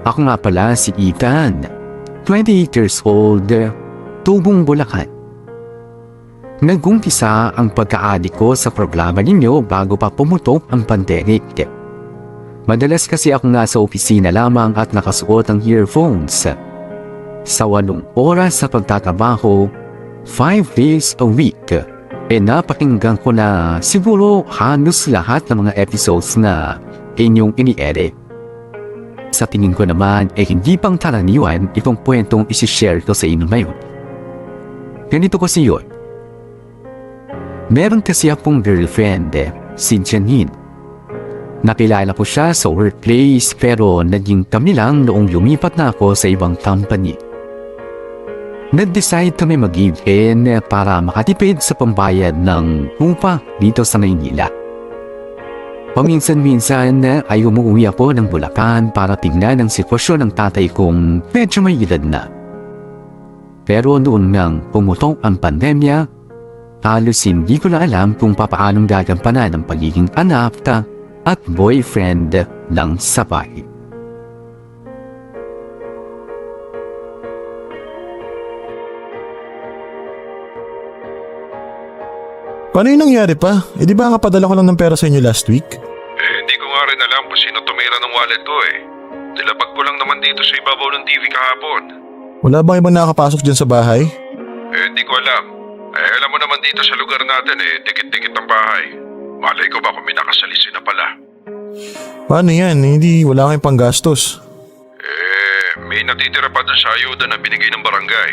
Ako nga pala si Ethan, 28 years old, tubong Bulacan. Nag-umpisa ang pagka-adik ko sa programa ninyo bago pa pumutok ang pandemic. Madalas kasi ako nasa opisina lamang at nakasuot ang earphones. Sa 8 oras sa pagtatrabaho, 5 days a week, napakinggan ko na siguro halos lahat ng mga episodes na inyong ini-edit. Sa tingin ko naman hindi pang karaniwan itong kwentong isi-share ko sa inyo ngayon. Ganito kasi yun. Meron kasi akong girlfriend, si Janine. Nakilala ko siya sa workplace pero naging kami lang noong lumipat na ako sa ibang company. Nag-decide kami mag-give-in para makatipid sa pambayad ng upa dito sa Maynila. Paminsan-minsan ay umuwi ako ng Bulacan para tingnan ang sitwasyon ng tatay kong medyo may edad na. Pero noon nang pumutok ang pandemya, halos hindi ko na alam kung papaanong gagampanan ang pagiging anak at boyfriend ng sabay. Paano yung nangyari pa? Di ba kapadala ko lang ng pera sa inyo last week? Hindi ko nga rin alam kung sino tumira ng wallet ko Nilabag ko lang naman dito sa ibabaw ng TV kahapon. Wala bang ibang nakakapasok dyan sa bahay? Hindi ko alam. Alam mo naman dito sa lugar natin dikit-dikit ang bahay. Malay ko ba kung may nakasalisi na pala? Paano yan? Hindi wala kayong panggastos. May natitira pa dun sa ayuda na binigay ng barangay.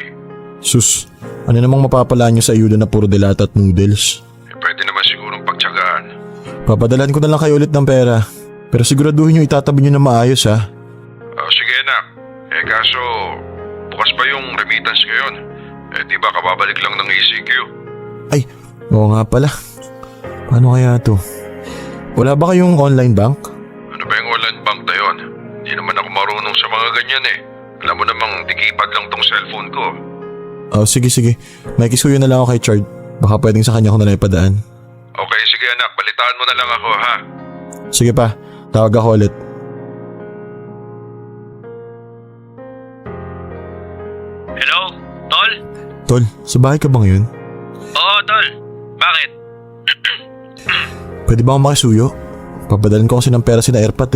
Sus, ano namang mapapala nyo sa ayuda na puro delata at noodles? Pwede naman sigurong pagtsagaan. Papadalan ko na lang kayo ulit ng pera. Pero siguraduhin nyo itatabi nyo na maayos ha. Sige anak. Kaso bukas pa yung remittance ngayon. Di ba kababalik lang ng ECQ? Ay, oo nga pala. Paano kaya to? Wala ba kayong online bank? Ano ba yung online bank na yun? Hindi naman ako marunong sa mga ganyan Alam mo namang dikipad lang tong cellphone ko. Sige. May kisuyo na lang ako kay Chard. Baka pwedeng sa kanya ko na lang ipadaan. Okay, sige anak. Balitaan mo na lang ako ha. Sige pa, tawag ako ulit. Hello? Tol? Tol, sa bahay ka ba ngayon? Oo, Tol. Bakit? Pwede ba akong makisuyo? Papadalan ko kasi ng pera sila Airpat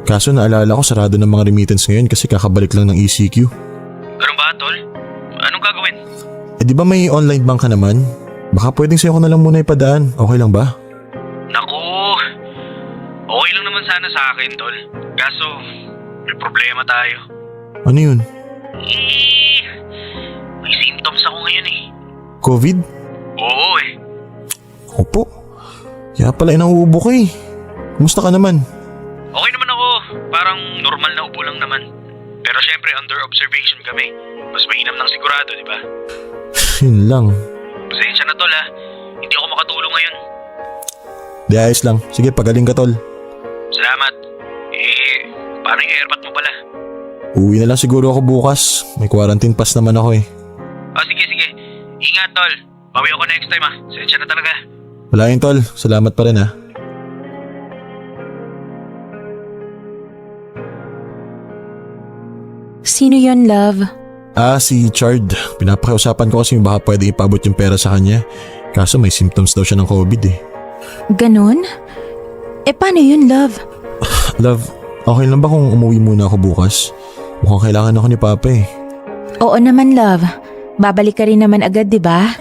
Kaso naalala ko sarado ng mga remittance ngayon kasi kakabalik lang ng ECQ. Ganun ba, Tol? Anong gagawin? Di ba may online bank ka naman? Baka pwedeng sa'yo ko na lang muna ipadaan. Okay lang ba? Naku, okay lang naman sana sa akin, Tol. Kaso, may problema tayo. Ano yun? May symptoms ako ngayon COVID? Oo Opo. Kaya pala nauubo ka Kumusta ka naman? Okay naman ako. Parang normal na ubo lang naman. Pero syempre, under observation kami. Mas mainam ng sigurado, di ba? Yun lang. Pasensya na, Tol Hindi ako makatulong ngayon. Di ayos lang. Sige, pagaling ka tol. Salamat. Paano yung airpot mo pala? Uwi na lang siguro ako bukas. May quarantine pass naman ako Sige. Ingat, Tol. Bawi ako next time Pasensya na talaga. Wala yun tol. Salamat pa rin Sino yon, love? Si Chard. Pinapakiusapan ko kasi baka pwede ipabot yung pera sa kanya. Kaso may symptoms daw siya ng COVID Ganon? Paano yun, love? Love, okay lang ba kung umuwi muna ako bukas? Mukhang kailangan ako ni Papa Oo naman, love. Babalik ka rin naman agad, di ba?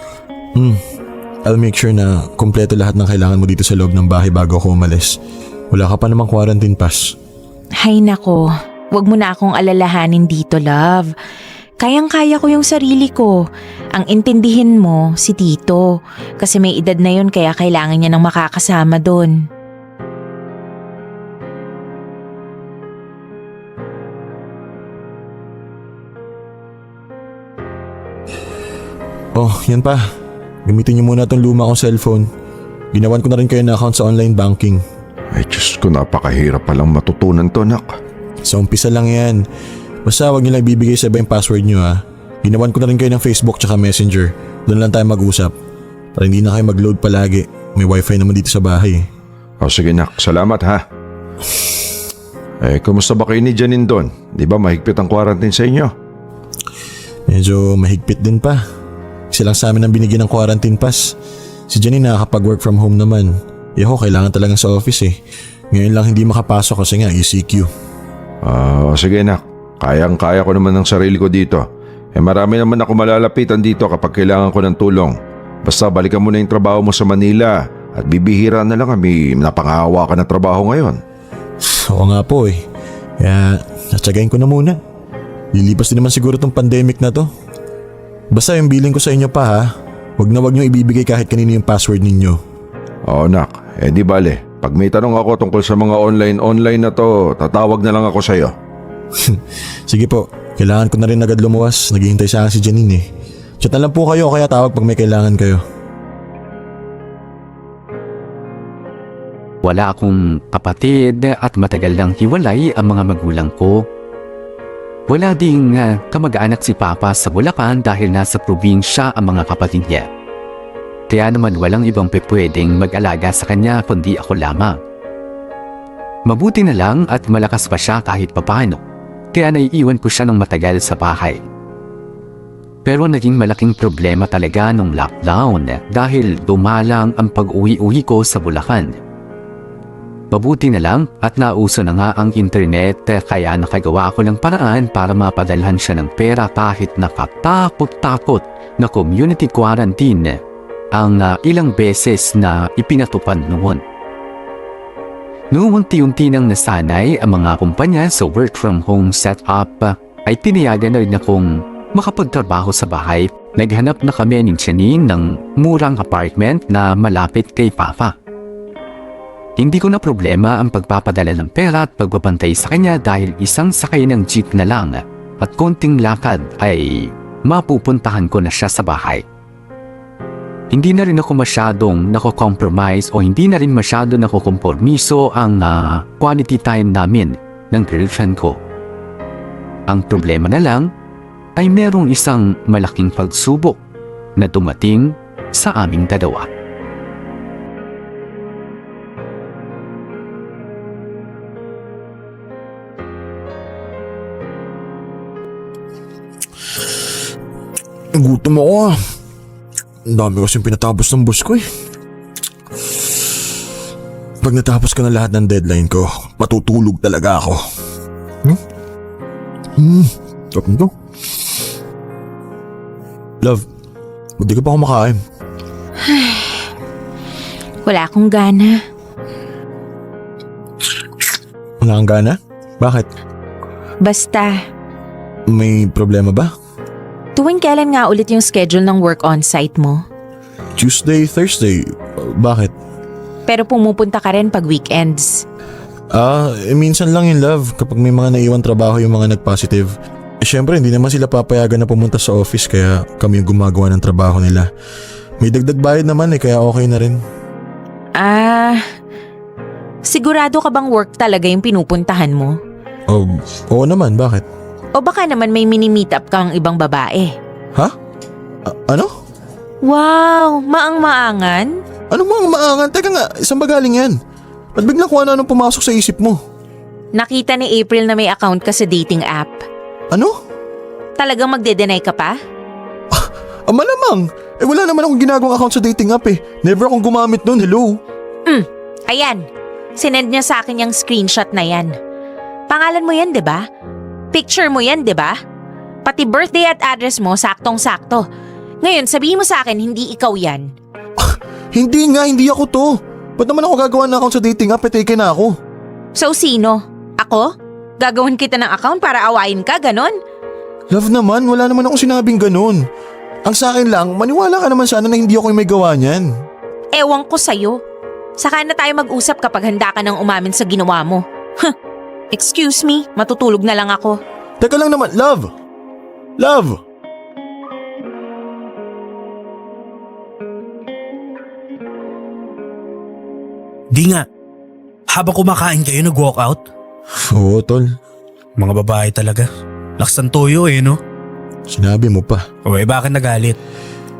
I'll make sure na kumpleto lahat ng kailangan mo dito sa loob ng bahay bago ako umalis. Wala ka pa namang quarantine pass. Hay nako, wag mo na akong alalahanin dito, love. Kayang-kaya ko yung sarili ko. Ang intindihin mo, si Tito. Kasi may edad na yun kaya kailangan niya ng makakasama doon. Yan pa. Gamitin niyo muna itong luma kong cellphone. Ginawan ko na rin kayo na account sa online banking. Ay Diyos ko, napakahirap palang matutunan to, nak. Sa umpisa lang yan. Basta huwag niyo lang ibibigay sa iba yung password niyo Ginawan ko na rin kayo ng Facebook tsaka Messenger. Doon lang tayo mag-usap. Para hindi na kayo mag-load palagi. May wifi naman dito sa bahay Sige nak, salamat ha. Kumusta ba kayo ni Janine doon? Di ba mahigpit ang quarantine sa inyo? Medyo mahigpit din pa. Isa lang sa amin ang binigyan ng quarantine pass. Si Janine nakakapag-work from home naman. Ako kailangan talaga sa office eh. Ngayon lang hindi makapasok kasi nga ECQ. Sige anak. Kayang-kaya ko naman ng sarili ko dito. Marami naman ako malalapitan dito kapag kailangan ko ng tulong. Basta balikan mo na yung trabaho mo sa Manila at bibihira na lang kami napangahawa ka ng trabaho ngayon. Oo nga po eh. Kaya natsagayin ko na muna. Lilipas din naman siguro tong pandemic na to. Basta yung billing ko sa inyo pa ha. Wag nyo ibibigay kahit kanino yung password ninyo. Oo nak, di bale. Pag may tanong ako tungkol sa mga online na to, tatawag na lang ako sa'yo. Sige po, kailangan ko na rin agad lumuwas. Naghihintay sa akin si Janine eh. Chat na lang po kayo kaya tawag pag may kailangan kayo. Wala akong kapatid at matagal nang hiwalay ang mga magulang ko. Wala ding kamag-anak si Papa sa Bulacan dahil nasa probinsya ang mga kapatid niya. Kaya naman walang ibang pwedeng mag-alaga sa kanya kundi ako lamang. Mabuti na lang at malakas pa siya kahit papaano, kaya naiiwan ko siya ng matagal sa bahay. Pero naging malaking problema talaga nung lockdown dahil dumalang ang pag-uwi-uwi ko sa Bulacan. Mabuti na lang at nauso na nga ang internet kaya nakagawa ako ng paraan para mapadalhan siya ng pera kahit nakatakot-takot na community quarantine ang ilang beses na ipinatupad noon. Noong unti-unti nang nasanay ang mga kumpanya sa work from home setup ay pinayagan na rin akong makapagtrabaho sa bahay. Naghanap na kami ni Janine ng murang apartment na malapit kay Papa. Hindi ko na problema ang pagpapadala ng pera at pagbabantay sa kanya dahil isang sakay ng jeep na lang at konting lakad ay mapupuntahan ko na siya sa bahay. Hindi na rin ako masyadong nako-compromise o hindi na rin masyado nakokompormiso ang quality time namin ng girlfriend ko. Ang problema na lang ay merong isang malaking pagsubok na dumating sa aming dalawa. Gutom ako ah. Ang dami kasing pinatapos ng boss ko eh. Pag natapos ko na lahat ng deadline ko, matutulog talaga ako. Tapos to. Love, hindi ka pa kumakain. Wala akong gana. Wala kang gana? Bakit? Basta, May problema ba? tuwing kailan nga ulit yung schedule ng work on-site mo? Tuesday, Thursday. Bakit? Pero pumupunta ka rin pag weekends. Minsan lang yun love kapag may mga naiwan trabaho yung mga nag-positive. Syempre hindi naman sila papayagan na pumunta sa office kaya kami yung gumagawa ng trabaho nila. May dagdag bayad naman kaya okay na rin. Sigurado ka bang work talaga yung pinupuntahan mo? Oo naman, bakit? O baka naman may mini-meet up kang ibang babae? Ha? Ano? Wow, maang-maangan? Ano mga maangan? Teka nga, isang bagaling yan. Ba't biglang kung ano pumasok sa isip mo? Nakita ni April na may account ka sa dating app. Ano? Talagang magde-deny ka pa? Malamang. Wala naman akong ginagawang account sa dating app eh. Never akong gumamit nun, hello? Ayan, sinend niya sa akin yung screenshot na yan. Pangalan mo yan, di ba? Picture mo yan, di ba? Pati birthday at address mo, saktong-sakto. Ngayon, sabihin mo sa akin, hindi ikaw yan. Hindi ako to. Ba't naman ako gagawa ng account sa dating app? Taken na ako. So, sino? Ako? Gagawin kita ng account para awayin ka, ganon? Love naman, wala naman akong sinabing ganun. Ang sa akin lang, maniwala ka naman sana na hindi ako yung may gawa niyan. Ewan ko sa'yo. Saka na tayo mag-usap kapag handa ka nang umamin sa ginawa mo. Excuse me, matutulog na lang ako. Teka lang naman, love! Love! Di nga. Habang kumakain kayo nag-walk out? Oo, tol. Mga babae talaga. Lakas ng toyo no? Sinabi mo pa. O bakit nagalit?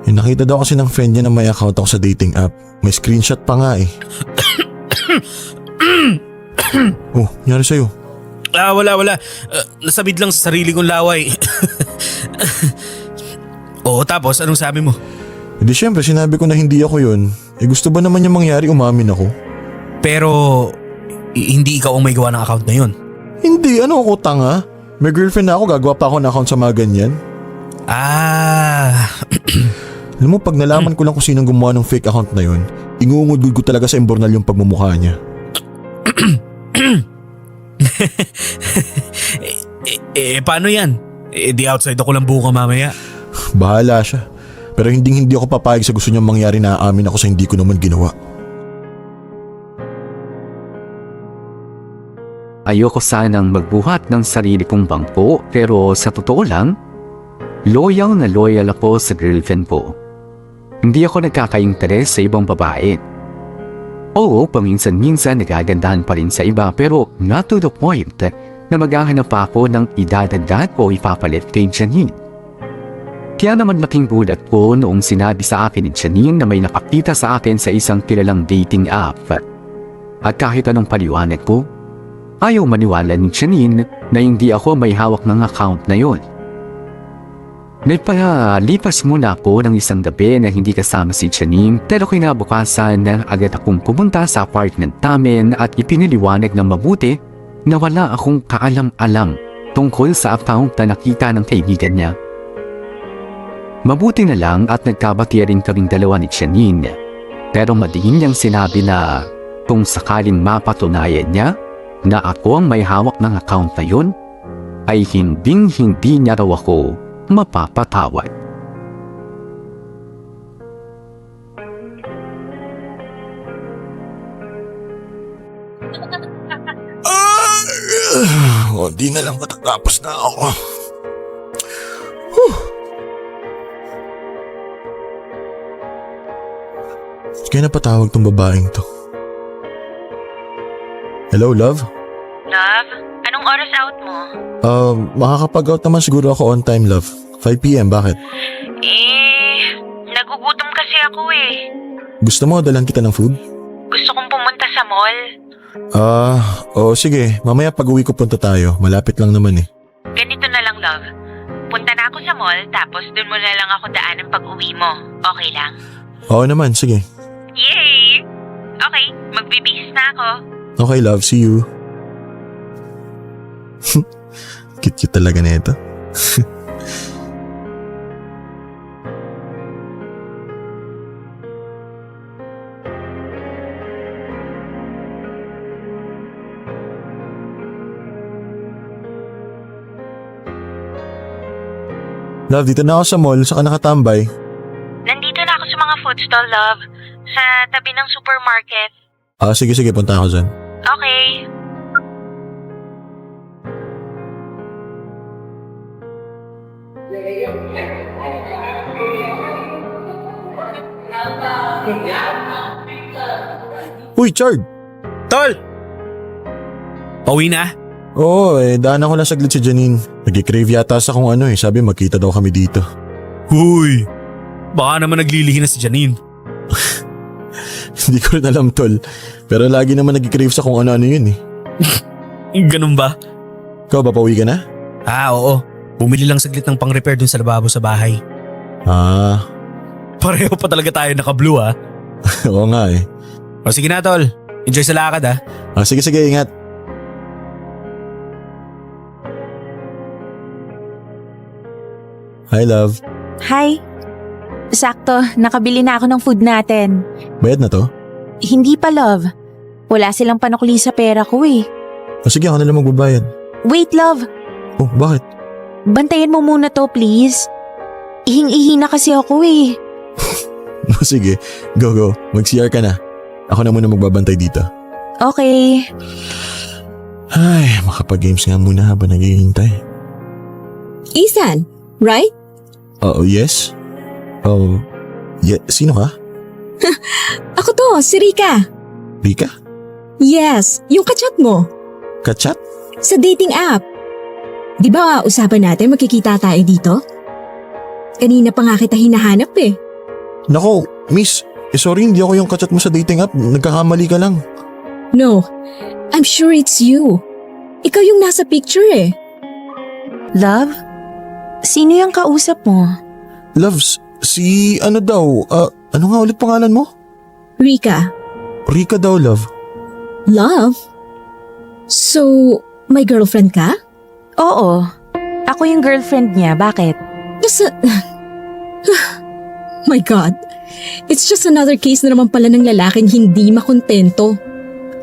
Nakita daw kasi ng friend niya na may account ako sa dating app. May screenshot pa nga eh. Oh, nangyari sa'yo? Wala. Nasabid lang sa sarili kong laway. Oo, tapos anong sabi mo? Hindi syempre sinabi ko na hindi ako yun. Gusto ba naman yung mangyari umamin ako? Pero hindi ikaw ang may gawa ng account na yun. Hindi, ano ako tanga? May girlfriend na ako, gagawa pa ako ng account sa mga ganyan. Alam mo, pag nalaman ko lang kung sinong gumawa ng fake account na yun, ingungudgud ko talaga sa imbornal yung pagmumukha niya. Paano yan? Di outside ako lang buka mamaya. Bahala siya. Pero hindi ako papayag sa gusto niyang mangyari na aamin ako sa hindi ko naman ginawa. Ayoko sanang magbuhat ng sarili kong bangko pero sa totoo lang, loyal na loyal ako sa girlfriend ko. Hindi ako nagkaka-interes sa ibang babae. Oo, paminsan-minsan nagagandahan pa rin sa iba pero not to the point na maghahanap pa ako ng idadagdag o ipapalit kay Janine. Kaya naman laking gulat ko noong sinabi sa akin ni Janine na may nakakita sa akin sa isang kilalang dating app. At kahit anong paliwanag ko, ayaw maniwala ni Janine na hindi ako may hawak ng account na yon. Nagpalipas muna ako ng isang gabi na hindi kasama si Janine pero kinabukasan na agad akong pumunta sa apartment namin at ipiniliwanag ng mabuti na wala akong kaalam-alam tungkol sa account na nakita ng kaibigan niya. Mabuti na lang at nagkabati rin kaming dalawa ni Janine pero madiin niyang sinabi na kung sakaling mapatunayan niya na ako ang may hawak ng account na yun, ay hindi niya raw ako mapapatawad. Di na lang matatapos na ako. Kaya napatawag tong babaeng to. Hello, love? Love, anong oras out mo? Makakapag-out naman siguro ako on time, love. 5 p.m. Bakit? Nagugutom kasi ako eh. Gusto mo dalan kita ng food? Gusto kong pumunta sa mall. Sige. Mamaya pag-uwi ko punta tayo. Malapit lang naman eh. Ganito na lang, love. Punta na ako sa mall tapos dun mo na lang ako daan ng pag-uwi mo. Okay lang? Oo naman, sige. Yay! Okay, magbibihis na ako. Okay, love. See you. Cute talaga na ito. Love, dito na ako sa mall. Saan ka nakatambay? Nandito na ako sa mga food stall, love. Sa tabi ng supermarket. Sige. Punta ako dyan. Okay. Uy, Chard! Tol! Pauwi na? Oo, daan ako lang saglit si Janine. Nag-crave yata sa kung ano sabi magkita daw kami dito. Huy! Baka naman naglilihi na si Janine. Hindi ko rin alam, tol. Pero lagi naman nag-crave sa kung ano-ano yun eh. Ganun ba? Ikaw ba, pauwi ka na? Oo. Bumili lang saglit ng pang-repair dun sa lababo sa bahay. Pareho pa talaga tayo naka-blue Oo nga eh. O sige na, tol. Enjoy sa lakad Sige, ingat. Hi, love. Hi. Sakto, nakabili na ako ng food natin. Bayad na to? Hindi pa, love. Wala silang panukli sa pera ko eh. Sige, ako na lang magbabayad. Wait, love. Oh, bakit? Bantayan mo muna to, please. Ihing-ihi na kasi ako eh. Sige, go. Mag-CR ka na. Ako na muna magbabantay dito. Okay. Ay, makapag-games nga muna habang naghihintay. Ethan, right? Yes? Sino ka? Ako to, si Rika. Rika? Yes, yung kachat mo. Kachat? Sa dating app. Di ba usapan natin magkikita tayo dito? Kanina pa nga kita hinahanap eh. Nako, miss. Sorry, hindi ako yung kachat mo sa dating app. Nagkakamali ka lang. No, I'm sure it's you. Ikaw yung nasa picture eh. Love? Sino yung kausap mo? Loves, si ano daw, ano nga ulit pangalan mo? Rika. Rika daw, love. Love? So, may girlfriend ka? Oo. Ako yung girlfriend niya. Bakit? Just My God. It's just another case na naman pala ng lalaking hindi makontento.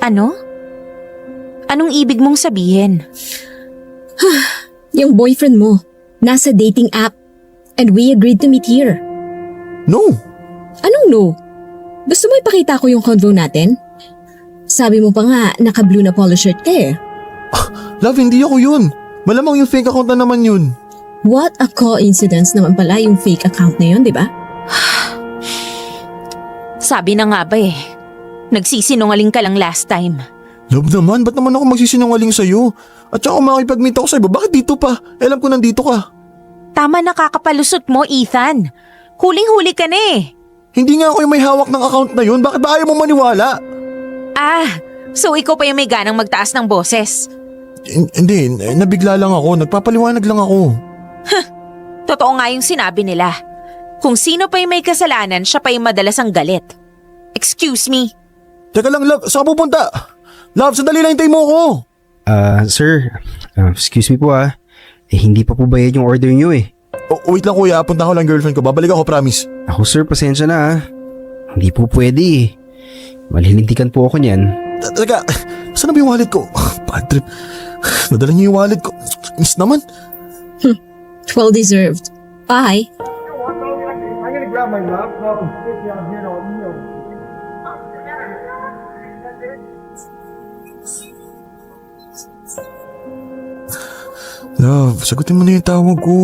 Ano? Anong ibig mong sabihin? Yung boyfriend mo, nasa dating app. And we agreed to meet here. No, Anong no? Gusto mo ipakita ko yung convo natin? Sabi mo pa nga, naka-blue na polo shirt ka eh. love, hindi ako yun. Malamang yung fake account na naman yun. What a coincidence naman pala yung fake account na yun, di ba? Sabi na nga ba eh. Nagsisinungaling ka lang last time. Love naman, ba't naman ako magsisinungaling sa'yo? At saka makikipag-meet ako sa'yo, bakit dito pa? Alam ko nandito ka. Tama na kakapalusot mo, Ethan. Huling-huli ka na eh. Hindi nga ako yung may hawak ng account na yun, bakit ba ayaw mo maniwala? Ah, so ikaw pa yung may ganang magtaas ng boses. Hindi, nabigla lang ako, nagpapaliwanag lang ako. Totoo nga yung sinabi nila. Kung sino pa yung may kasalanan, siya pa yung madalas ang galit. Excuse me. Teka lang, love, saan ka pupunta? Love, sandali lang, hintay mo ako. Sir, excuse me po hindi pa po bayad yung order niyo eh. Wait lang kuya, punta ko lang girlfriend ko, babalik ako, promise. Ako sir, pasensya na Hindi po pwede eh. Malilintikan po ako niyan. Teka, saan na ba yung wallet ko? Bad trip. Nadala niyo yung wallet ko. Miss naman. Well deserved. Bye. Love, sagutin mo na yung tawag ko.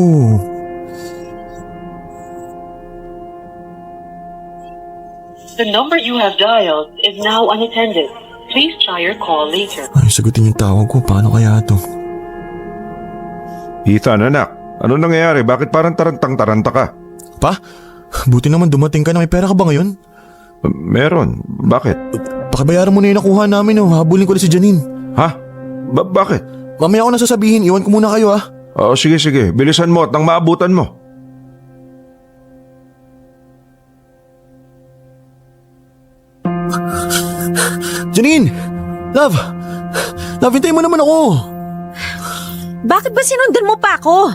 The number you have dialed is now unattended. Please try your call later. Ay, sagutin yung tawag ko. Paano kaya to? Ethan, anak, ano nangyayari? Bakit parang tarantang-taranta ka? Pa? Buti naman dumating ka na. May pera ka ba ngayon? Meron. Bakit? Pakibayaran mo na yung nakuha namin. Habulin ko na si Janine. Ha? Bakit? Mamaya ako na sasabihin. Iwan ko muna kayo Oo, sige. Bilisan mo at nang maabutan mo. Janine! Love! Love, hintayin mo naman ako. Bakit ba sinundan mo pa ako?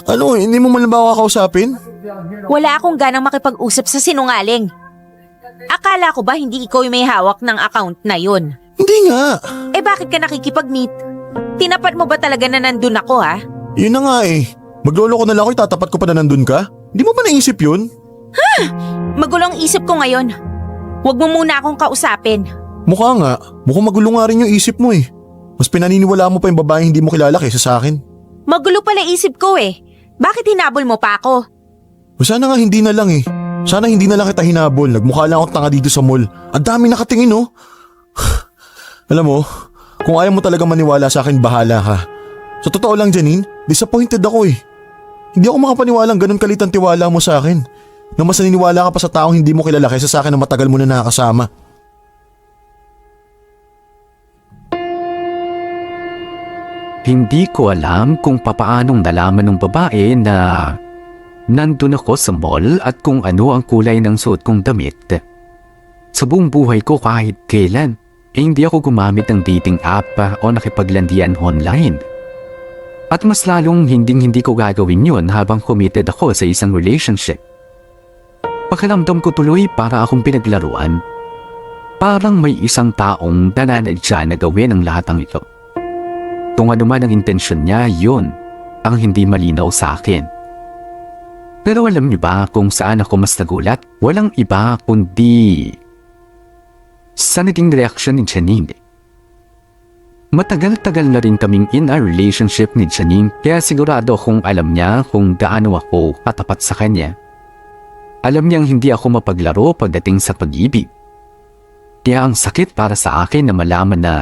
Ano, hindi mo man ba ako kakausapin? Wala akong ganang makipag-usap sa sinungaling. Akala ko ba hindi ikaw yung may hawak ng account na yun? Hindi nga. Eh bakit ka nakikipag-meet? Tinapat mo ba talaga na nandun ako ha? Yun na nga eh. Maglolo ko na lang ako, tatapat ko pa na nandun ka? Hindi mo ba naisip yun? Magulong isip ko ngayon. Huwag mo muna akong kausapin. Mukha nga. Mukhang magulo nga rin yung isip mo eh. Mas pinaniniwala mo pa yung babaeng hindi mo kilala kaysa sa akin. Magulo pala isip ko eh. Bakit hinabol mo pa ako? O sana nga hindi na lang eh. Sana hindi na lang kita hinabol. Nagmukha lang akong tanga dito sa mall. Ang dami nakatingin oh. Alam mo, kung ayaw mo talaga maniwala sa akin, bahala ka. Sa totoo lang Janine, disappointed ako eh. Hindi ako makapaniwalang ganun kalit ang tiwala mo sa akin. Na mas naniniwala ka pa sa taong hindi mo kilala kaysa sa akin na matagal mo na nakakasama. Hindi ko alam kung papaanong nalaman ng babae na nandun ako sa mall at kung ano ang kulay ng suot kong damit. Sa buong buhay ko kahit kailan, hindi ako gumamit ng dating app o nakipaglandian online. At mas lalong hindi ko gagawin yun habang committed ako sa isang relationship. Pakiramdam ko tuloy para akong pinaglaruan. Parang may isang taong nananadya na gawin ang lahat ng ito. Kung ano man ang intensyon niya, yun ang hindi malinaw sa akin. Pero alam niyo ba kung saan ako mas nagulat? Walang iba kundi sa naging reaksyon ni Janine. Matagal-tagal na rin kaming in a relationship ni Janine kaya sigurado kung alam niya kung gaano ako katapat sa kanya. Alam niyang hindi ako mapaglaro pagdating sa pag-ibig. Kaya ang sakit para sa akin na malaman na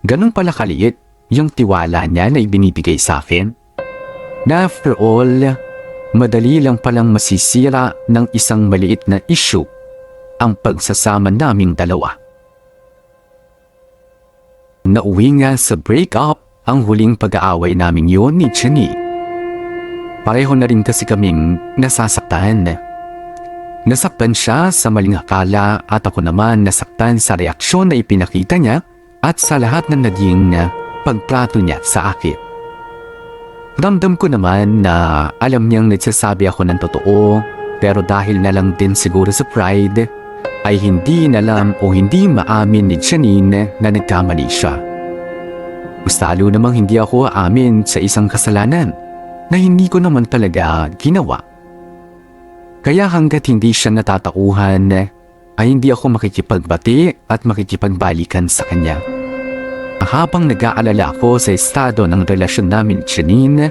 ganun pala kaliit yung tiwala niya na ibinibigay sa akin. Na after all, madali lang palang masisira ng isang maliit na issue ang pagsasama naming dalawa. Nauwi nga sa breakup ang huling pag-aaway namin yun ni Jenny. Pareho na rin kasi kaming nasasaktan. Nasaktan siya sa maling akala at ako naman nasaktan sa reaksyon na ipinakita niya at sa lahat ng naging pagtrato niya sa akin. Ramdam ko naman na alam niyang nagsasabi ako ng totoo, pero dahil na lang din siguro sa pride, ay hindi inalam o hindi maamin ni Janine na nagkamali siya. Mas lalo namang hindi ako aamin sa isang kasalanan na hindi ko naman talaga ginawa. Kaya hanggat hindi siya natatauhan, ay hindi ako makikipagbati at makikipagbalikan sa kanya. Habang nag-aalala ako sa estado ng relasyon namin ni Janine,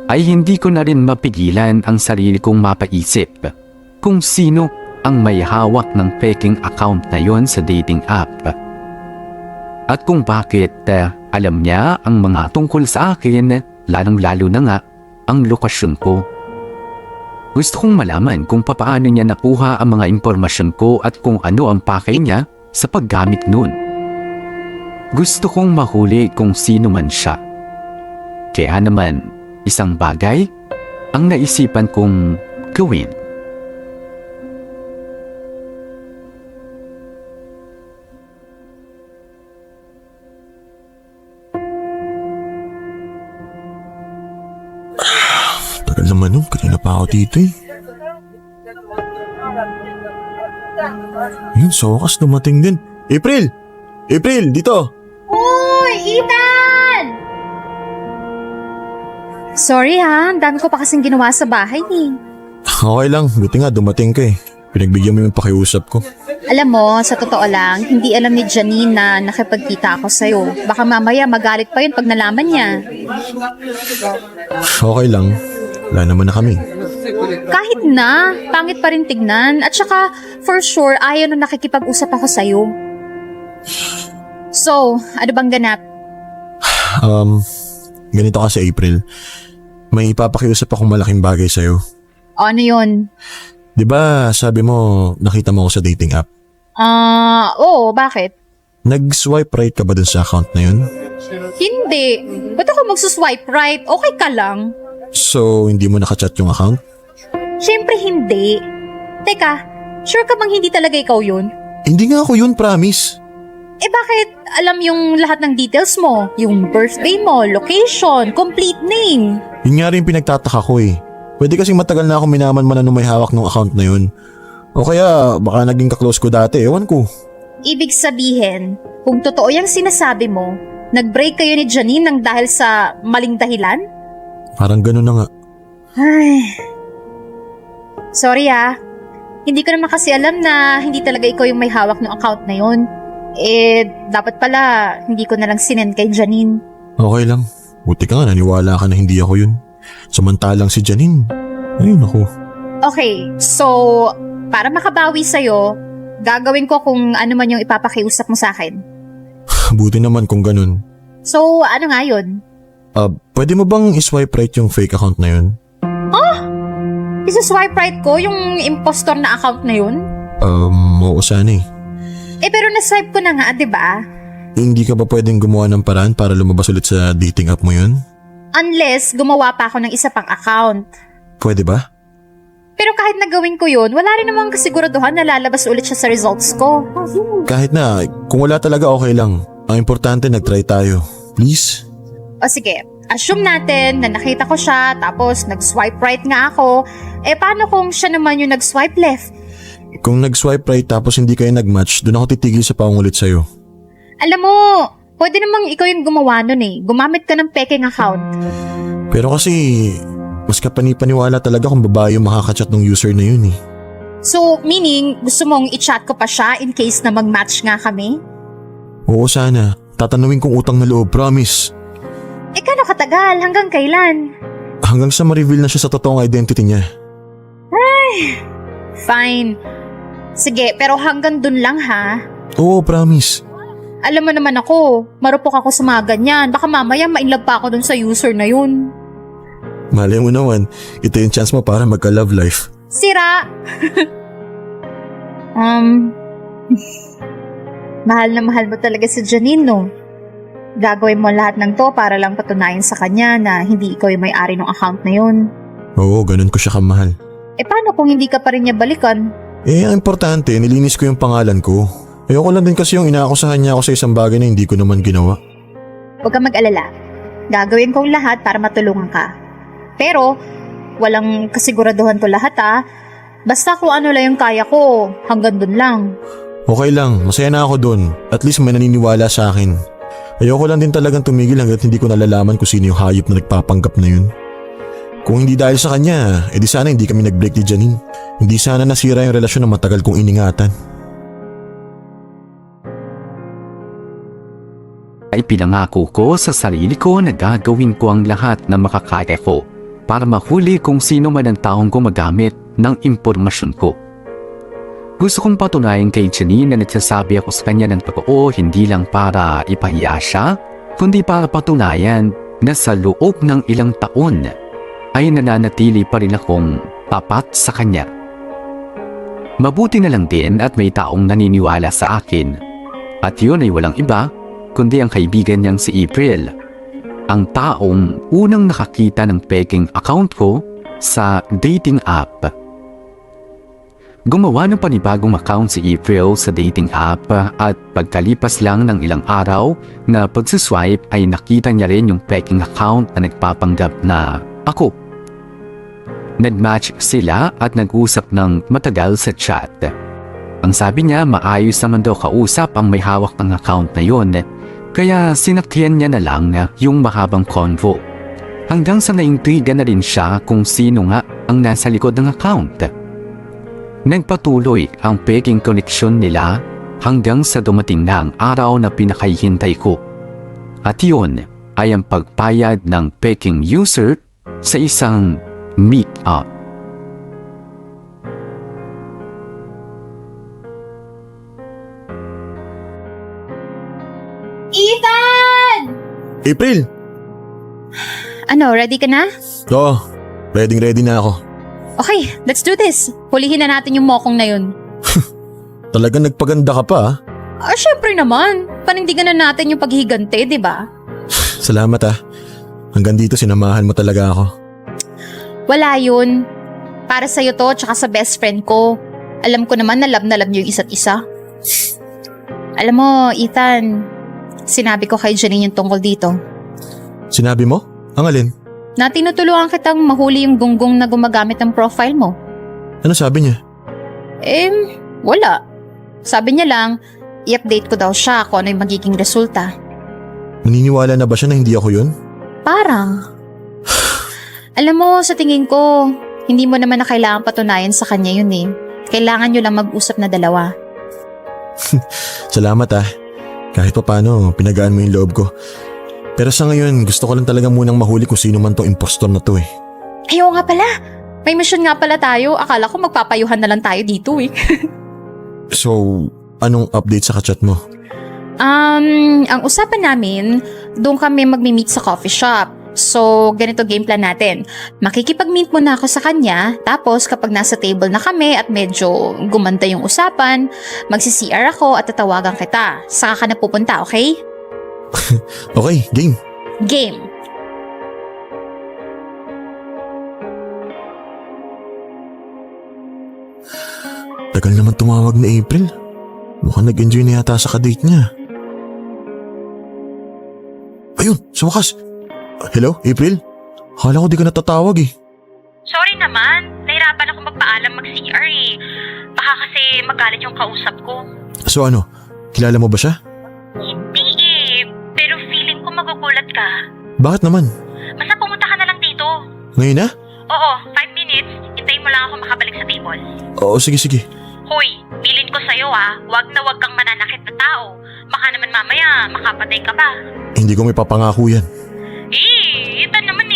ay hindi ko na rin mapigilan ang sarili kong mapaisip kung sino ang may hawak ng peking account na yon sa dating app. At kung bakit alam niya ang mga tungkol sa akin, lalong-lalo na nga ang lokasyon ko. Gusto kong malaman kung papaano niya nakuha ang mga impormasyon ko at kung ano ang pakay niya sa paggamit nun. Gusto kong mahuli kung sino man siya. Kaya naman, isang bagay ang naisipan kong gawin. Tagal naman nun, kanina pa ako dito eh. Yun, sa wakas dumating din. April! April, dito! Uy, Ethan! Sorry ha, ang dami ko pa kasing ginawa sa bahay eh. Okay lang, buti nga dumating ka eh. Pinagbigyan mo yung pakiusap ko. Alam mo, sa totoo lang, hindi alam ni Janine na nakipagkita ako sa'yo. Baka mamaya magalit pa yun pag nalaman niya. Okay lang, wala naman na kami. Kahit na, pangit pa rin tignan. At saka, for sure, ayaw na nakikipag-usap ako sa'yo. So, ano bang ganap? Ganito kasi April. May ipapakiusap akong malaking bagay sa'yo. Ano yun? Di ba sabi mo nakita mo ako sa dating app? Oo, bakit? Nag-swipe right ka ba dun sa account na yun? Hindi. Ba't ako magsuswipe right? Okay ka lang? So, hindi mo nakachat yung account? Siyempre hindi. Teka, sure ka bang hindi talaga ikaw yun? Hindi nga ako yun, promise. Eh bakit alam yung lahat ng details mo? Yung birthday mo, location, complete name. Yun nga rin pinagtataka ko eh. Pwede kasing matagal na ako minaman-manan nung may hawak ng account na yun. O kaya baka naging kaklose ko dati, ewan ko. Ibig sabihin, kung totoo yung sinasabi mo, nag-break kayo ni Janine nang dahil sa maling dahilan? Parang ganun na nga. Ay. Sorry ah. Hindi ko naman kasi alam na hindi talaga ikaw yung may hawak ng account na yun. Eh, dapat pala hindi ko na lang sinend kay Janine. Okay lang. Buti ka nga naniwala ka na hindi ako yun. Samantalang si Janine. Ayun ako. Okay, so para makabawi sa'yo, gagawin ko kung ano man yung ipapakiusap mo sa akin. Buti naman kung ganun. So, ano nga yun? Pwede mo bang iswipe right yung fake account na yun? Isa-swipe right ko yung impostor na account na yun? Oo sana eh. Eh pero na-swipe ko na nga, di ba? Hindi ka ba pwedeng gumawa ng paraan para lumabas ulit sa dating app mo yun? Unless gumawa pa ako ng isa pang account. Pwede ba? Pero kahit nagawin ko yun, wala rin namang kasiguraduhan na lalabas ulit siya sa results ko. Kahit na, kung wala talaga okay lang. Ang importante nag-try tayo. Please? O sige, assume natin na nakita ko siya tapos nag-swipe right nga ako. Eh paano kung siya naman yung nag-swipe left? Kung nag-swipe right tapos hindi kayo nag-match, doon ako titigil sa pangulit sa'yo. Alam mo, pwede namang ikaw yung gumawa nun eh. Gumamit ka ng peking account. Pero kasi, mas kapanipaniwala talaga kung babae yung makakachat ng user na yun eh. So, meaning, gusto mong i-chat ko pa siya in case na mag-match nga kami? Oo sana. Tatanungin kong utang na loob, promise. Eh, kano katagal? Hanggang kailan? Hanggang sa ma-reveal na siya sa totoong identity niya. Fine. Sige, pero hanggang dun lang ha. Oo, promise. Alam mo naman ako, marupok ako sa mga ganyan. Baka mamaya ma-inlove pa ako dun sa user na yun. Malay mo naman, ito yung chance mo para magka-love life. Sira! Mahal na mahal mo talaga si Janine, no? gagawin mo lahat ng to para lang patunayan sa kanya na hindi ikaw yung may-ari ng account na yun. Oo, ganun ko siya kamahal. Paano kung hindi ka pa rin niya balikan? Ang importante, nilinis ko yung pangalan ko. Ayoko lang din kasi yung inaakusahan niya ako sa isang bagay na hindi ko naman ginawa. Huwag kang mag-alala. Gagawin kong lahat para matulungan ka. Pero, walang kasiguraduhan to lahat Basta kung ano lang yung kaya ko, hanggang dun lang. Okay lang, masaya na ako dun. At least may naniniwala sa akin. Ayoko lang din talagang tumigil hanggat hindi ko nalalaman kung sino yung hayop na nagpapanggap na yun. Kung hindi dahil sa kanya, edi sana hindi kami nag-break ni Janine. Hindi sana nasira yung relasyon na matagal kong iningatan. Ay pinangako ko sa sarili ko na gagawin ko ang lahat na makakaya ko para mahuli kung sino man ang taong gumagamit ng impormasyon ko. Gusto kong patunayan kay Janine na nagsasabi ako sa kanya ng totoo hindi lang para ipahiya siya, kundi para patunayan na sa loob ng ilang taon ay nananatili pa rin akong tapat sa kanya. Mabuti na lang din at may taong naniniwala sa akin. At yun ay walang iba kundi ang kaibigan niyang si April. Ang taong unang nakakita ng peking account ko sa dating app. Gumawa ng panibagong account si April sa dating app at pagkalipas lang ng ilang araw na pagsiswipe ay nakita niya rin yung peking account na nagpapanggap na ako. Nag-match sila at nag-usap ng matagal sa chat. Ang sabi niya maayos naman daw kausap ang may hawak ng account na yon, kaya sinakyan niya na lang yung mahabang convo. Hanggang sa naintriga na rin siya kung sino nga ang nasa likod ng account. Nagpatuloy ang peking connection nila hanggang sa dumating na ang araw na pinakahihintay ko. At yun ay ang pagpayad ng peking user sa isang meet-up. Ethan! April! Ano, ready ka na? Oo, ready na ako. Okay, let's do this. Hulihin na natin yung mokong na yun. Talagang nagpaganda ka pa Syempre naman. Panindigan na natin yung paghihigante, di ba? Salamat Hanggang dito sinamahan mo talaga ako. Wala yun. Para sa'yo to, tsaka sa best friend ko. Alam ko naman na love niyo yung isa't isa. Alam mo, Ethan, sinabi ko kay Janine yung tungkol dito. Sinabi mo? Ang alin? Na tinutulungan kitang mahuli yung gunggong na gumagamit ng profile mo. Ano sabi niya? Wala. Sabi niya lang, i-update ko daw siya kung ano yung magiging resulta. Naniniwala na ba siya na hindi ako yun? Parang. Alam mo, sa tingin ko, hindi mo naman na kailangan patunayan sa kanya yun Kailangan nyo lang mag-usap na dalawa. Salamat Kahit pa paano, pinagaan mo yung loob ko. Pero sa ngayon, gusto ko lang talaga munang mahuli kung sino man tong impostor na to Ayaw nga pala. May mission nga pala tayo. Akala ko magpapayuhan na lang tayo dito So, anong update sa kachat mo? Ang usapan namin, doon kami magmi-meet sa coffee shop. So, ganito game plan natin. Makikipag-meet muna ako sa kanya, tapos kapag nasa table na kami at medyo gumanda yung usapan, magsi-CR ako at tatawagan kita. Saka ka na pupunta, okay? Okay, game. Game. Tagal naman tumawag na April. Mukhang nag-enjoy na yata sa kadate niya. Ayun, sa wakas. Hello, April? Akala ko di ka natatawag Sorry naman, nahirapan ako magpaalam mag-CR Baka kasi magalit yung kausap ko. So ano, kilala mo ba siya? Hindi pero feeling ko magugulat ka. Bakit naman? Basta pumunta ka na lang dito. Ngayon na? Oo, 5 minutes. Hintayin mo lang ako makabalik sa table. Oo, sige. Hoy, bilin ko sa'yo wag na wag kang mananakit na tao. Baka naman mamaya makapatay ka pa. Hindi ko may papangako yan. Ito naman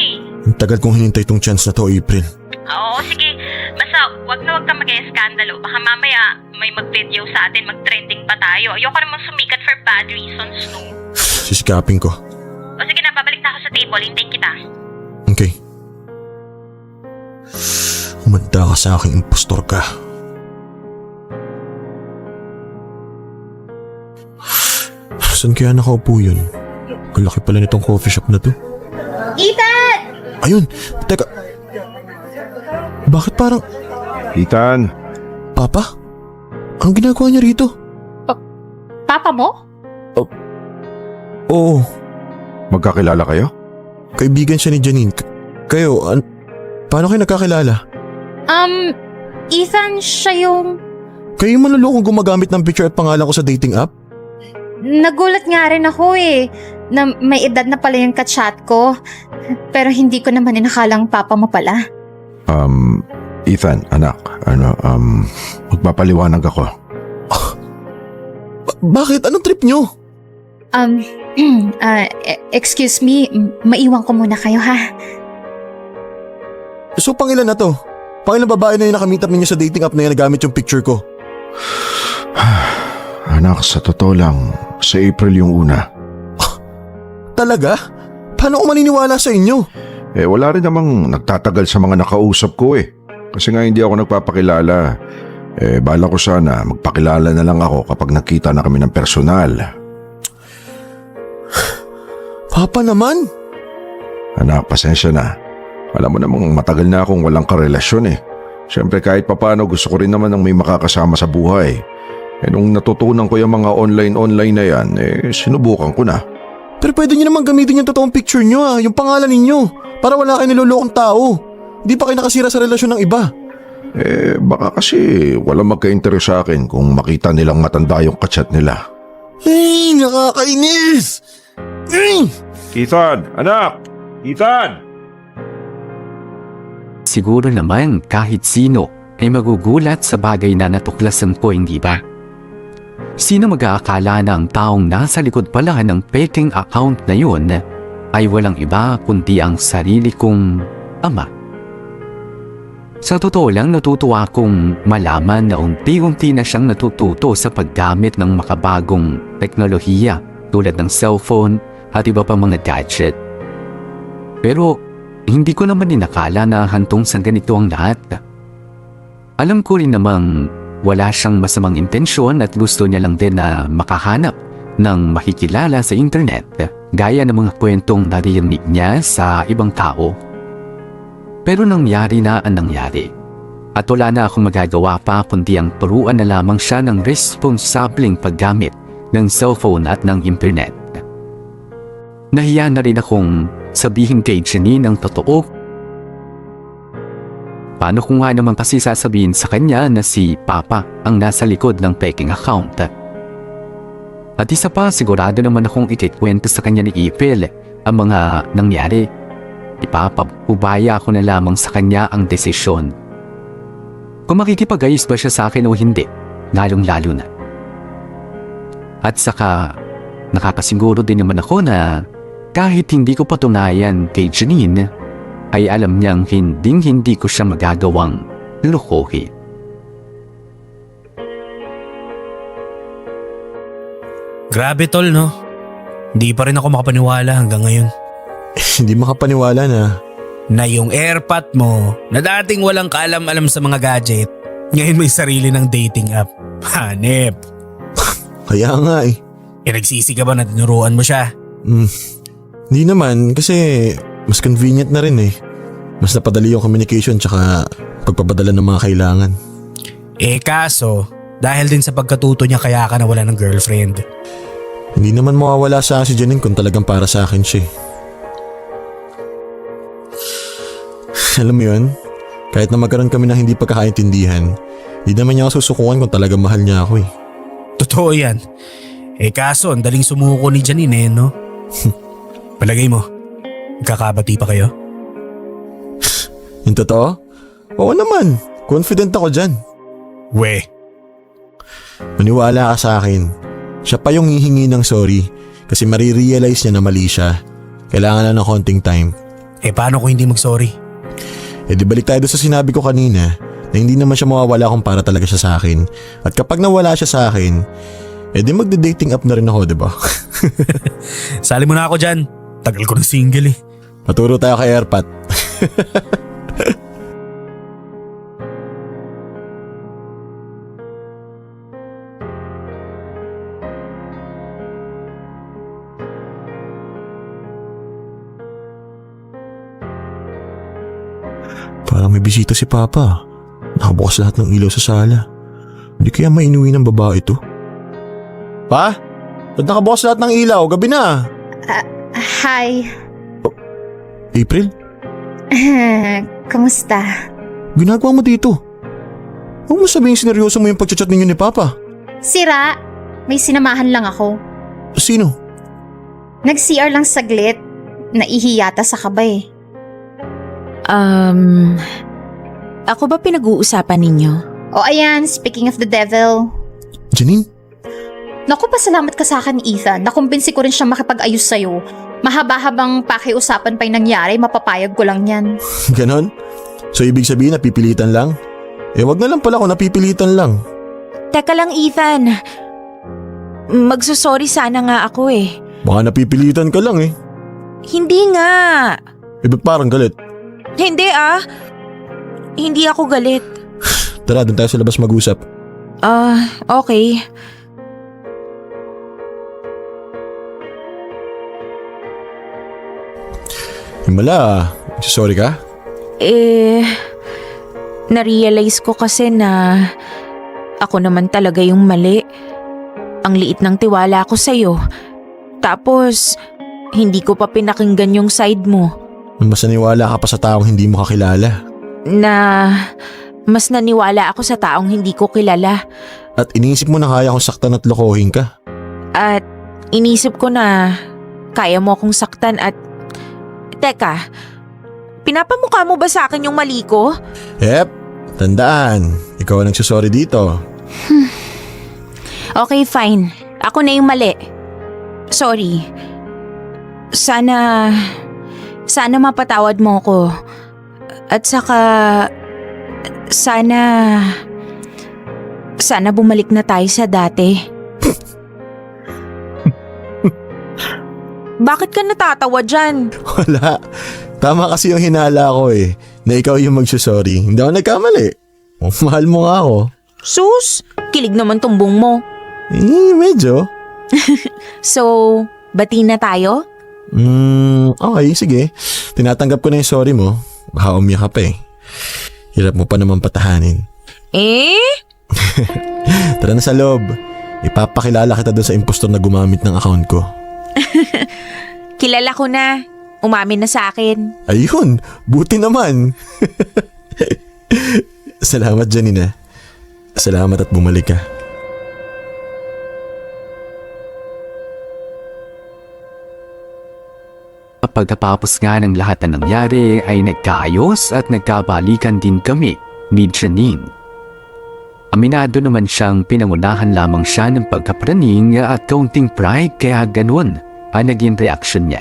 Ang tagal kong hinintay tong chance na to, April. Oo, sige. Basta wag na wag kang mag-eskandalo. Baka mamaya may mag-video sa atin, mag-trending pa tayo. Ayoko naman sumikat for bad reasons, no? Sisikapin ko. O sige na, babalik na ako sa table. Hintayin kita. Okay. Humanda ka sa aking impostor ka. Saan kaya nakaupo yun? Ang laki pala nitong coffee shop na to. Ethan! Ayun, teka. Bakit parang, Ethan, Papa? Anong ginagawa niya rito? Papa mo? Oo, magkakilala kayo? kaibigan siya ni Janine. Kayo, paano kayo nagkakilala? Ethan, siya yung... Kayo yung manlulokong gumagamit ng picture at pangalan ko sa dating app? Nagulat nga rin ako na may edad na pala yung kachat ko. Pero hindi ko naman inakalang papa mo pala. Ethan, anak, magpapaliwanag ako. Bakit? Anong trip nyo? Excuse me, maiwan ko muna kayo ha. So pangilan na to? Pangilan babae na yung nakamit up ninyo sa dating app na yan nagamit yung picture ko? Anak, sa totoo lang, sa April yung una. Talaga? Paano ko maniniwala sa inyo? Wala rin namang nagtatagal sa mga nakausap ko Kasi nga hindi ako nagpapakilala. Bala ko sana magpakilala na lang ako kapag nakita na kami ng personal. Papa naman? Anak, pasensya na. Alam mo namang matagal na akong walang karelasyon Siyempre kahit papano gusto ko rin naman ng may makakasama sa buhay. Nung natutunan ko yung mga online na yan, sinubukan ko na. Pero pwede nyo naman gamitin yung totoong picture nyo yung pangalan ninyo. Para wala kayo nilolokong tao. Di pa kayo nakasira sa relasyon ng iba. Baka kasi walang magka-interest sa akin kung makita nilang matanda yung kachat nila. Ay, nakakainis! Ethan! Anak! Ethan! Siguro naman kahit sino ay magugulat sa bagay na natuklasan ko, hindi ba? Sino mag-aakala na ang taong nasa likod pala ng peking account na yun ay walang iba kundi ang sarili kong ama? Sa totoo lang, natutuwa akong malaman na unti-unti na siyang natututo sa paggamit ng makabagong teknolohiya tulad ng cellphone at iba pang mga gadget. Pero hindi ko naman inakala na hantong sa ganito ang lahat. Alam ko rin namang wala siyang masamang intensyon at gusto niya lang din na makahanap ng makikilala sa internet gaya ng mga kwentong naririnig niya sa ibang tao. Pero nangyari na ang nangyari. At wala na akong magagawa pa kundi ang turuan na lamang siya ng responsableng paggamit ng cellphone at ng internet. Nahiya na rin akong sabihin kay Janine ang totoo. Paano ko nga naman kasi sasabihin sa kanya na si Papa ang nasa likod ng peking account? At isa pa, sigurado naman akong ikikwento sa kanya ni April ang mga nangyari. Ipapabaya ko na lamang sa kanya ang desisyon. Kung makikipag-ayos ba siya sa akin o hindi, lalong-lalo na. At saka, nakakasiguro din naman ako na kahit hindi ko patunayan kay Janine, ay alam niyang hindi ko siya magagawang lukohin. Grabe tol, no? Hindi pa rin ako makapaniwala hanggang ngayon. Hindi makapaniwala na yung AirPod mo na dating walang kaalam-alam sa mga gadget, ngayon may sarili ng dating app. Hanep. Kaya nga nagsisi ka ba na tinuruan mo siya? Hindi naman kasi mas convenient na rin Mas napadali yung communication tsaka pagpapadala ng mga kailangan. Kaso, dahil din sa pagkatuto niya kaya ka nawala ng girlfriend. Hindi naman mawawala sa si Janine kung talagang para sa akin siya. Alam mo yun, kahit na magkaroon kami ng hindi pagkakaintindihan, hindi naman niya ako susukukan kung talagang mahal niya ako Totoo yan. Kaso, ang daling sumuko ni Janine no? Palagay mo, magkakabati pa kayo? Yung totoo? Oo naman, confident ako dyan. Maniwala ka sa akin. Siya pa yung hihingi ng sorry kasi marirealize niya na mali siya. Kailangan na ng konting time. Paano kung hindi mag-sorry? Di balik tayo sa sinabi ko kanina na hindi naman siya mawawala kung para talaga siya sa akin. At kapag nawala siya sa akin, di magde-dating app na rin ako, diba? Sali mo na ako dyan. Tagal ko ng single Maturo tayo kay Airpat. Parang may bisita si Papa. Nakabukas lahat ng ilaw sa sala. Hindi kaya mainuwi ng babae to? Pa? Ba't nakabukas lahat ng ilaw? Gabi na. Hi. April? Kumusta? Ginagawa mo dito? Huwag mo sabihin sineryoso mo yung pagchat ninyo ni Papa. Sira, may sinamahan lang ako. Sino? Nag-CR lang saglit. Naihiyata sa kabay. Ako ba pinag-uusapan ninyo? O ayan, speaking of the devil. Janine? Naku, pasalamat ka sa akin, Ethan. Nakumbinsi ko rin siyang makipag-ayos sa'yo. Mahaba-habang pakiusapan pa yung nangyari, mapapayag ko lang yan. Ganon? So ibig sabihin napipilitan lang? Wag na lang pala kung napipilitan lang. Teka lang, Ethan. Magsusorry sana nga ako eh. Baka napipilitan ka lang eh. Hindi nga. Ba't parang galit? Hindi Hindi ako galit. Tara, doon tayo sa labas mag-usap. Okay. Himala, sorry ka? Na-realize ko kasi na ako naman talaga yung mali. Ang liit ng tiwala ko sa'yo. Tapos, hindi ko pa pinakinggan yung side mo. Mas naniwala ka pa sa taong hindi mo kakilala. Mas naniwala ako sa taong hindi ko kilala. At iniisip mo na kaya kong saktan at lokohin ka. At inisip ko na kaya mo akong saktan at… Teka, pinapamukha mo ba sa akin yung mali ko? Yep, tandaan. Ikaw ang nagsusorry dito. Okay, fine. Ako na yung mali. Sorry. Sana mapatawad mo ko. At saka… Sana bumalik na tayo sa dati. Bakit ka natatawa dyan? Wala. Tama kasi yung hinala ko eh. Na ikaw yung magsusorry. Hindi ako nagkamali. Mahal mo nga ako. Sus, kilig naman tumbong mo. Medyo. So, bati na tayo? Okay, sige. Tinatanggap ko na yung sorry mo. Baka umiyak ka pa eh. Hirap mo pa naman patahanin. Tara na sa loob. Ipapakilala kita doon sa impostor na gumamit ng account ko. Kilala ko na. Umamin na sa akin. Ayun, buti naman. Salamat, Janina. Salamat at bumalik ka. Pagkatapos nga ng lahat na nangyari ay nagkaayos at nagkabalikan din kami ni Janine. Aminado naman siyang pinangunahan lamang siya ng pagkapraning at kaunting pride kaya ganun ang naging reaksyon niya.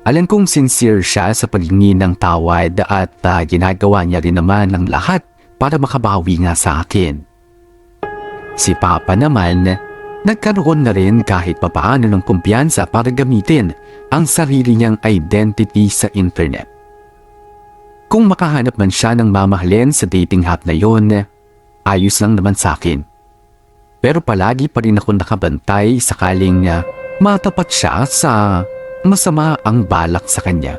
Alam kong sincere siya sa paghingi ng tawad at ginagawa niya rin naman ang lahat para makabawi nga sa akin. Si Papa naman, nagkaroon na rin kahit papaano ng kumpiyansa para gamitin ang sarili niyang identity sa internet. Kung makahanap man siya ng mamahalin sa dating app na yon, ayos lang naman sa akin. Pero palagi pa rin ako nakabantay sakaling matapat siya sa masama ang balak sa kanya.